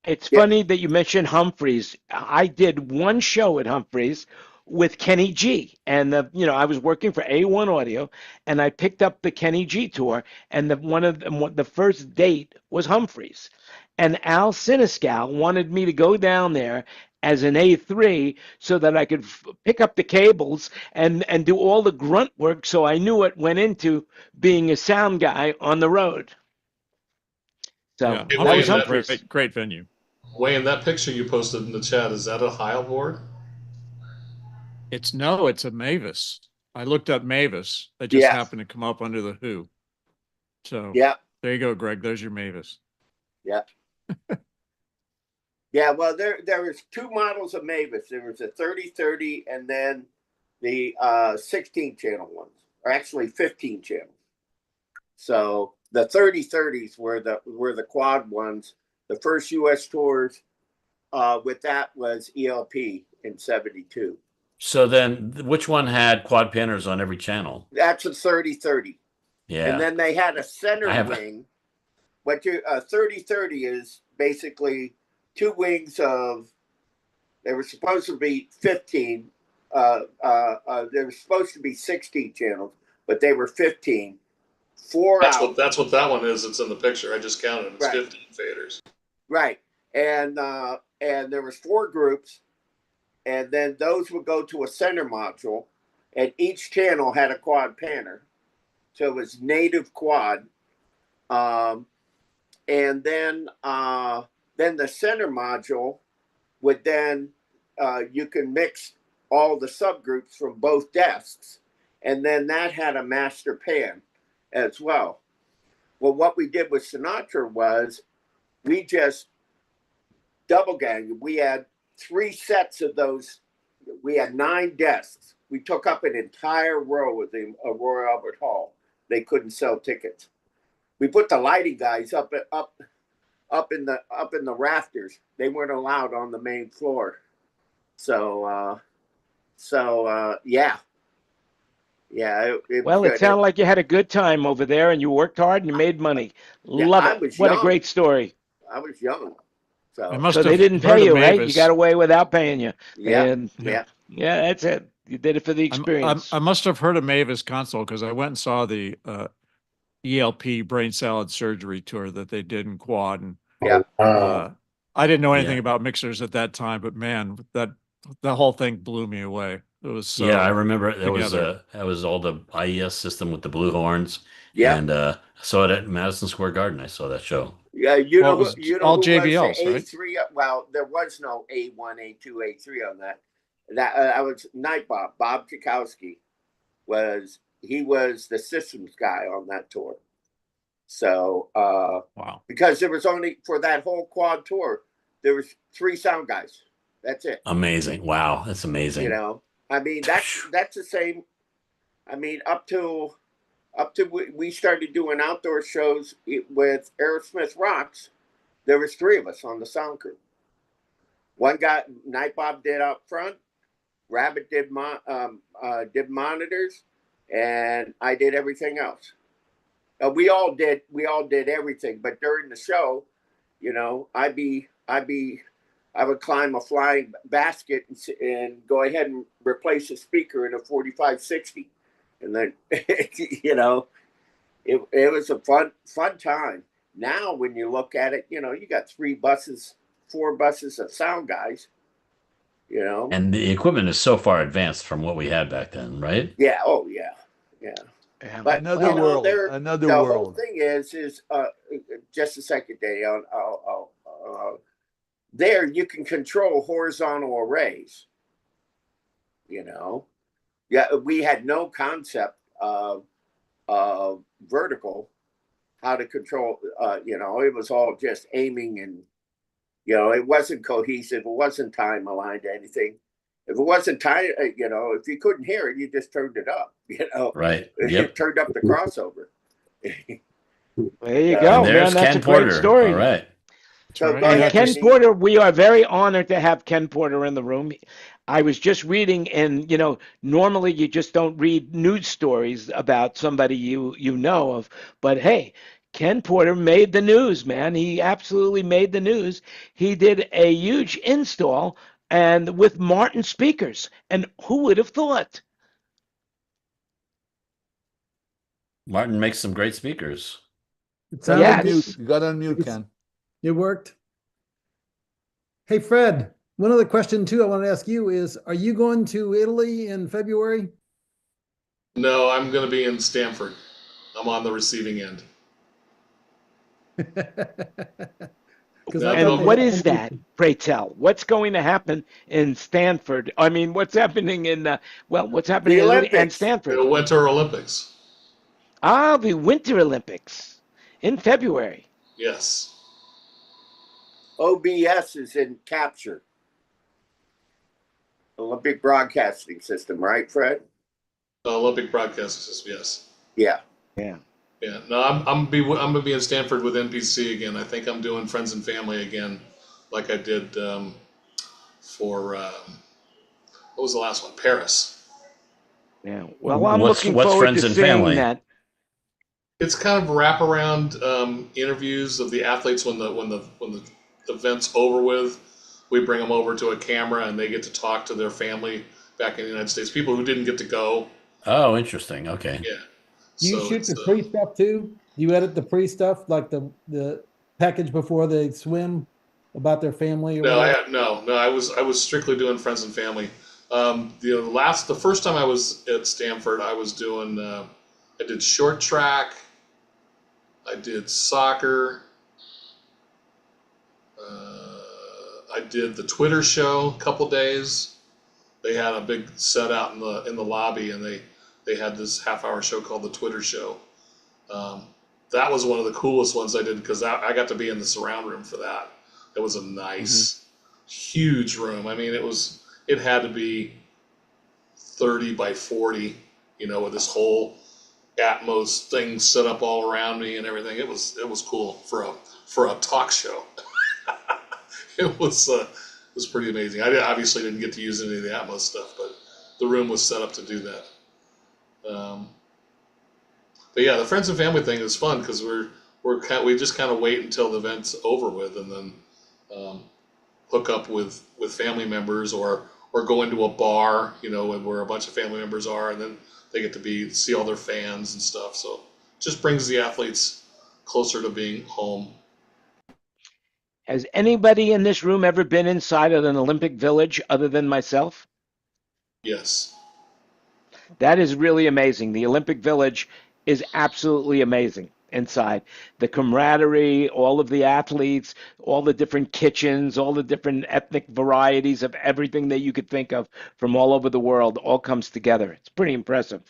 It's funny that you mentioned Humphreys. I did one show at Humphreys with Kenny G, and I was working for A1 Audio, and I picked up the Kenny G tour, and the first date was Humphreys, And Al Siniscal wanted me to go down there as an A3 so that I could pick up the cables and do all the grunt work, so I knew what went into being a sound guy on the road. So Yeah, that Wayne, was Humphrey's a Humphreys. great venue. Wayne, that picture you posted in the chat, is that a Heil board? It's a Mavis. I looked up Mavis. They just Yes. happened to come up under the Who. So Yeah. there you go, Greg. There's your Mavis. Yeah. Yeah. Well, there was two models of Mavis. There was a 30-30 and then the 16 channel ones, or actually 15 channels. So the 30-30s were the quad ones. The first U.S. tours with that was ELP in '72. So then, which one had quad panners on every channel? That's a 30-30. Yeah. And then they had a center I have- wing. What you 30-30 is basically two wings of. They were supposed to be 15. There were supposed to be 16 channels, but they were 15. That's Out. what that one is. It's in the picture. I just counted. It's Right. 15 faders. Right. And there was 4 groups, and then those would go to a center module, and each channel had a quad panner. So it was native quad. And then the center module would then you can mix all the subgroups from both desks, and then that had a master pan as well. Well, what we did with Sinatra was we just double ganged. We had 3 sets of those. We had 9 desks. We took up an entire row with the Royal Albert Hall. They couldn't sell tickets. We put the lighting guys up in the rafters. They weren't allowed on the main floor. So yeah. Well, it sounded like you had a good time over there, and you worked hard and you made money. Love it. What a great story. I was young. So they didn't pay you, right? You got away without paying you. Yeah. And yeah, that's it. You did it for the experience. I must have heard of Mavis console because I went and saw the ELP brain salad surgery tour that they did in Quad. And yeah. I didn't know anything about mixers at that time, but man, that whole thing blew me away. It was so I remember that was all the IES system with the blue horns. Yeah. And I saw it at Madison Square Garden. I saw that show. Yeah, you know all who JBLs, was the right? A3? Well, there was no A1, A2, A3 on that. I was Night Bob Chakowski was the systems guy on that tour. So wow, because there was only for that whole quad tour, there was 3 sound guys. That's it. Amazing. Wow, that's amazing. You know, I mean that's the same. I mean up to we started doing outdoor shows with Aerosmith Rocks. There was 3 of us on the sound crew. One guy, Night Bob, did up front. Rabbit did monitors, and I did everything else. We all did everything. But during the show, you know, I would climb a flying basket and go ahead and replace a speaker in a 4560. And then, you know, it was a fun time. Now, when you look at it, you know, you got 4 buses of sound guys, you know. And the equipment is so far advanced from what we had back then, right? Yeah. Oh, yeah. Yeah. But another world. The whole thing is just a second, Dave. There you can control horizontal arrays. You know. Yeah, we had no concept of vertical, how to control, you know, it was all just aiming and, you know, it wasn't cohesive. It wasn't time aligned to anything. If it wasn't time, you know, if you couldn't hear it, you just turned it up, you know. Right. You Yep. turned up the crossover. There you go, man. That's a great story. All right. So Right. go ahead, Ken Denise. Porter, we are very honored to have Ken Porter in the room. I was just reading, and you know, normally you just don't read news stories about somebody you know of, but hey, Ken Porter made the news, man. He absolutely made the news. He did a huge install and with Martin speakers, and who would have thought? Martin makes some great speakers. It's on Yes. mute. You got on mute, Ken. It worked. Hey, Fred, one other question too I want to ask you is, are you going to Italy in February? No, I'm going to be in Stanford. I'm on the receiving end. Because Yeah, I I'm thought going- they what had is that? Pray tell. What's going to happen in Stanford? I mean, what's happening in what's happening The in Italy and Olympics. Stanford? The Winter Olympics. Ah, the Winter Olympics in February. Yes. OBS is in capture. Olympic Broadcasting System, right, Fred? Olympic broadcast system, yes. Yeah. Yeah. Yeah. No, I'm gonna be in Stanford with NBC again. I think I'm doing Friends and Family again, like I did for what was the last one? Paris. Yeah. Well, I'm What's looking forward Friends to and seeing Family? that. It's kind of wraparound interviews of the athletes when the event's over with. We bring them over to a camera and they get to talk to their family back in the United States. People who didn't get to go. Oh, interesting. Okay. Yeah. Do you So shoot it's, the pre stuff too? Do you edit the pre stuff like the package before they swim about their family or no, whatever? no. I was strictly doing Friends and Family. The first time I was at Stanford, I was doing I did short track, I did soccer, I did the Twitter show a couple days. They had a big set out in the lobby, and they had this half-hour show called the Twitter Show. That was one of the coolest ones I did because I got to be in the surround room for that. It was a nice, huge room. I mean, it had to be 30 by 40, with this whole Atmos thing set up all around me and everything. It was cool for a talk show. It was pretty amazing. I obviously didn't get to use any of the Atmos stuff, but the room was set up to do that. But yeah, the Friends and Family thing is fun because we just kind of wait until the event's over with and then hook up with family members or go into a bar, where a bunch of family members are, and then they get to see all their fans and stuff. So it just brings the athletes closer to being home. Has anybody in this room ever been inside of an Olympic Village other than myself? Yes. That is really amazing. The Olympic Village is absolutely amazing inside. The camaraderie, all of the athletes, all the different kitchens, all the different ethnic varieties of everything that you could think of from all over the world all comes together. It's pretty impressive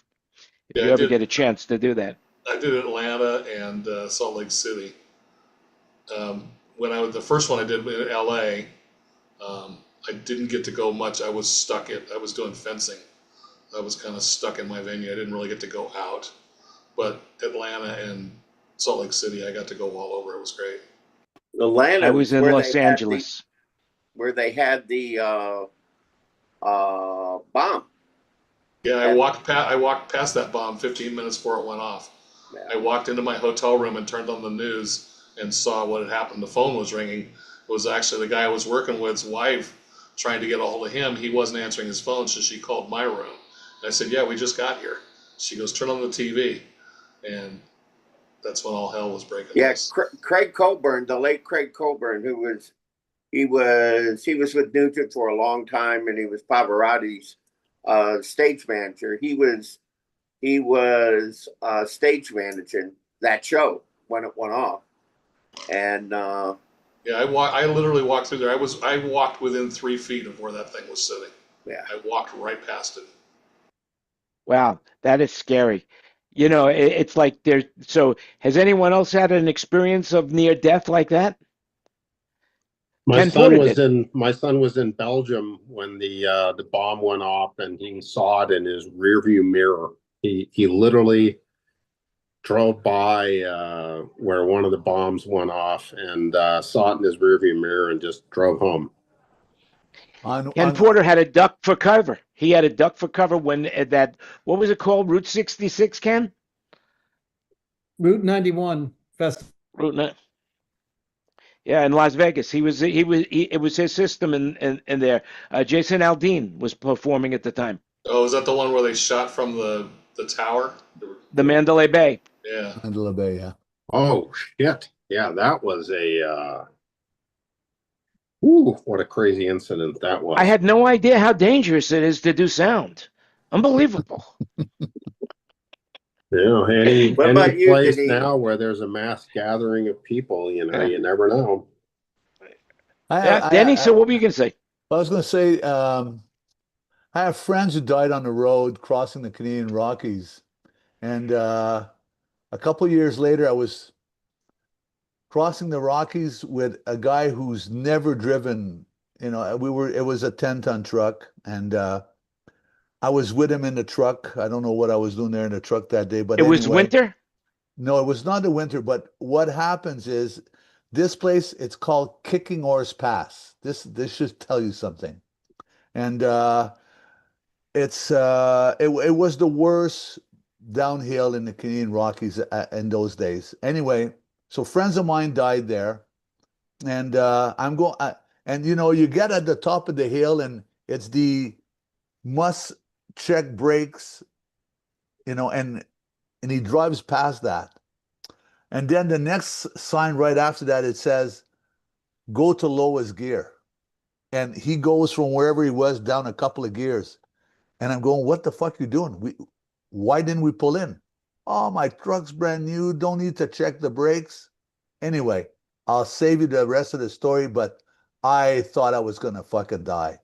if Yeah, you ever get a chance to do that. I did Atlanta and Salt Lake City. The first one I did in LA, I didn't get to go much. I was doing fencing. I was kind of stuck in my venue. I didn't really get to go out. But Atlanta and Salt Lake City, I got to go all over. It was great. Atlanta I was in where Los they had Angeles. where they had the bomb. Yeah, I walked past that bomb 15 minutes before it went off. Yeah. I walked into my hotel room and turned on the news and saw what had happened. The phone was ringing. It was actually the guy I was working with's wife trying to get a hold of him. He wasn't answering his phone, so she called my room. And I said, "Yeah, we just got here." She goes, "Turn on the TV." And that's when all hell was breaking Yeah, loose. Craig Coburn, the late Craig Coburn, he was with Nugent for a long time, and he was Pavarotti's stage manager. He was stage managing that show when it went off, and Yeah, I literally walked through there. I walked within 3 feet of where that thing was sitting. yeah, I walked right past it. Wow, that is scary. It's like so has anyone else had an experience of near death like that? My Ken son Porter was did. in Belgium when the bomb went off, and he saw it in his rearview mirror. He literally drove by where one of the bombs went off and saw it in his rearview mirror and just drove home. Ken Porter had a duck for cover. He had a duck for cover when what was it called? Route 66, Ken? Route 91 festival. Route 9. Yeah, in Las Vegas. It was his system in there. Jason Aldean was performing at the time. Oh, is that the one where they shot from the tower? The Mandalay Bay. Yeah. Mandalay Bay, yeah. Oh shit! Yeah, that was a Ooh, what a crazy incident that was. I had no idea how dangerous it is to do sound. Unbelievable. What Any about you, place Denise? now where there's a mass gathering of people, you never know. Yeah, Denny, so what were you going to say? I was going to say, I have friends who died on the road crossing the Canadian Rockies. And a couple of years later, I was crossing the Rockies with a guy who's never driven. It was a 10-ton truck. And I was with him in the truck. I don't know what I was doing there in the truck that day, but It was anyway. winter? No, it was not the winter, but what happens is this place, it's called Kicking Horse Pass. This should tell you something. And it was the worst downhill in the Canadian Rockies in those days. Anyway, so friends of mine died there, and I'm going, and you get at the top of the hill, and it's the must check brakes, and he drives past that, and then the next sign right after that it says, "Go to lowest gear," and he goes from wherever he was down a couple of gears. And I'm going, what the fuck you doing? Why didn't we pull in? Oh, my truck's brand new. Don't need to check the brakes. Anyway, I'll save you the rest of the story, but I thought I was going to fucking die.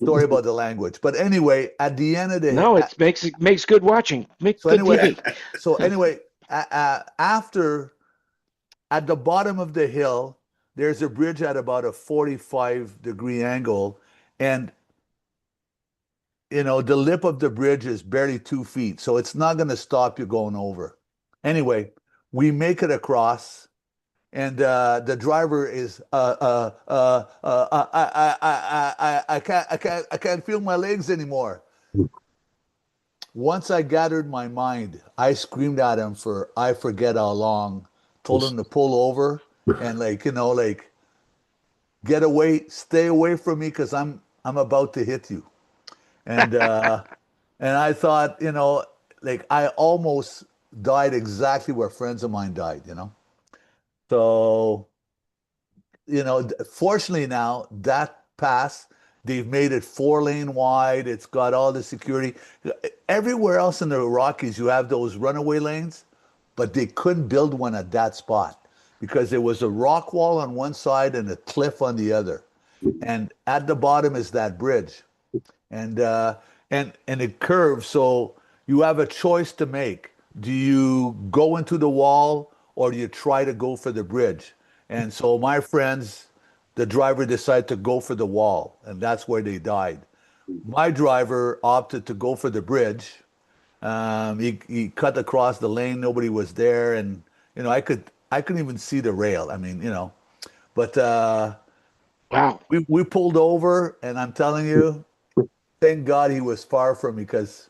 Sorry about the language. But anyway, at the end of the... No, it makes good watching. Makes so good anyway, TV. So anyway, after, at the bottom of the hill, there's a bridge at about a 45-degree angle, and the lip of the bridge is barely 2 feet, so it's not going to stop you going over. Anyway, we make it across, and the driver is I can't feel my legs anymore. Once I gathered my mind, I screamed at him for I forget how long, told him to pull over and get away, stay away from me because I'm about to hit you. And I thought, I almost died exactly where friends of mine died, So, fortunately now that pass, they've made it 4-lane wide. It's got all the security. Everywhere else in the Rockies, you have those runaway lanes, but they couldn't build one at that spot because there was a rock wall on one side and a cliff on the other. And at the bottom is that bridge. And it curves, so you have a choice to make. Do you go into the wall or do you try to go for the bridge? And so my friends, the driver decided to go for the wall, and that's where they died. My driver opted to go for the bridge. He cut across the lane, nobody was there, and I couldn't even see the rail. I mean, but wow. We pulled over, and I'm telling you, thank God he was far from me because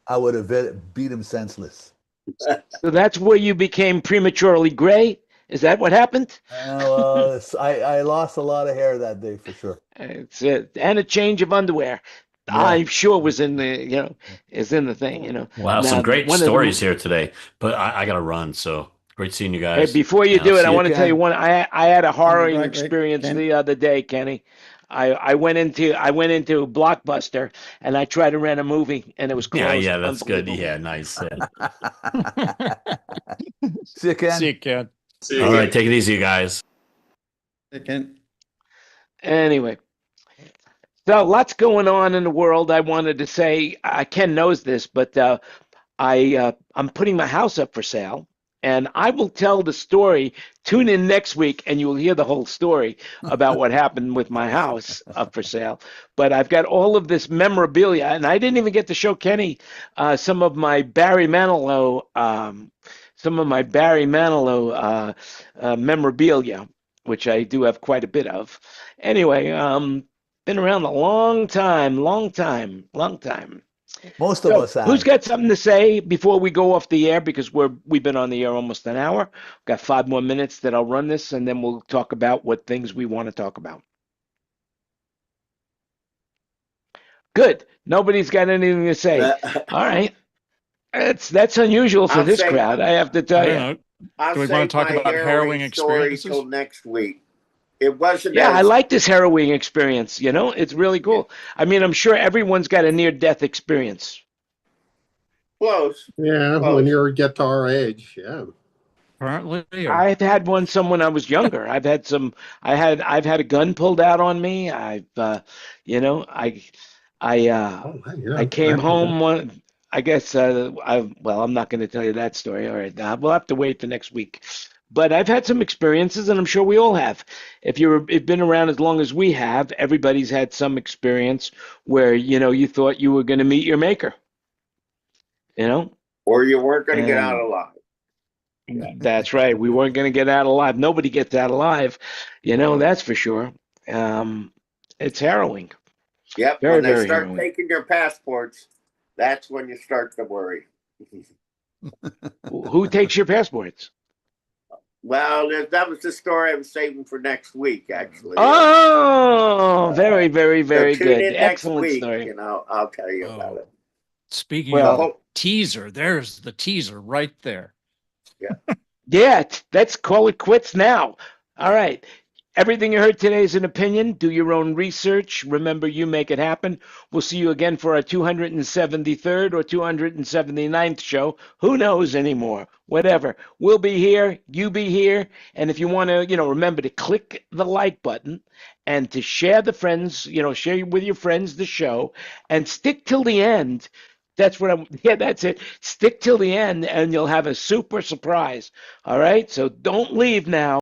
I would have beat him senseless. So that's where you became prematurely gray? Is that what happened? I lost a lot of hair that day for sure. It's it. And a change of underwear. Yeah. I'm sure was in the, is in the thing, Wow, Now, some great one of the- stories here today, but I got to run. So great seeing you Hey, guys. before you And I'll do it, see I you want to tell you Ken. one. I had a horror Right, experience Ken. the other day, Kenny. I went into Blockbuster and I tried to rent a movie and it was closed. Yeah, that's good. Unbelievable. Yeah, nice. See you, Ken. See you, Ken. See you All right, again. take it easy, you guys. Second. Anyway, so lots going on in the world. I wanted to say, Ken knows this, but I'm putting my house up for sale, and I will tell the story. Tune in next week, and you will hear the whole story about what happened with my house up for sale. But I've got all of this memorabilia, and I didn't even get to show Kenny some of my Barry Manilow, memorabilia, which I do have quite a bit of. Anyway, been around a long time. Most of So, us have. who's got something to say before we go off the air? Because we've been on the air almost an hour. Got 5 more minutes that I'll run this, and then we'll talk about what things we want to talk about. Good. Nobody's got anything to say. All right. That's unusual for I'll this say- crowd, I have to I tell don't you. know. I'll Do we wanna save talk my about harrowing story experiences? till next week. It wasn't Yeah, I as like this harrowing experience. You know, it's really cool. I mean, I'm sure everyone's got a near-death experience. close. Yeah, when you get to our age, yeah. Currently, or I've had one some when I was younger. I've had some. I've had a gun pulled out on me. You know, Oh, yeah. I came home one. I guess well, I'm not going to tell you that story. All right, we'll have to wait for next week. But I've had some experiences, and I'm sure we all have. If you've been around as long as we have, everybody's had some experience where you thought you were going to meet your maker. You know, Or you weren't going to get out and alive. that's right. We weren't going to get out alive. Nobody gets out alive. That's for sure. It's harrowing. Yep. Very, When they very start harrowing. taking your passports, that's when you start to worry. Who takes your passports? Well, that was the story I was saving for next week, actually. Oh, very, very, So very tune good. in next Excellent week, story. and I'll tell you about oh, it. speaking Well, of the Well, teaser, there's the teaser right there. yeah. Yeah, let's call it quits now. All right. Everything you heard today is an opinion. Do your own research. Remember, you make it happen. We'll see you again for our 273rd or 279th show. Who knows anymore? Whatever. We'll be here. You be here. And if you want to, remember to click the like button and to share share with your friends the show and stick till the end. Yeah, that's it. Stick till the end and you'll have a super surprise. All right. So don't leave now.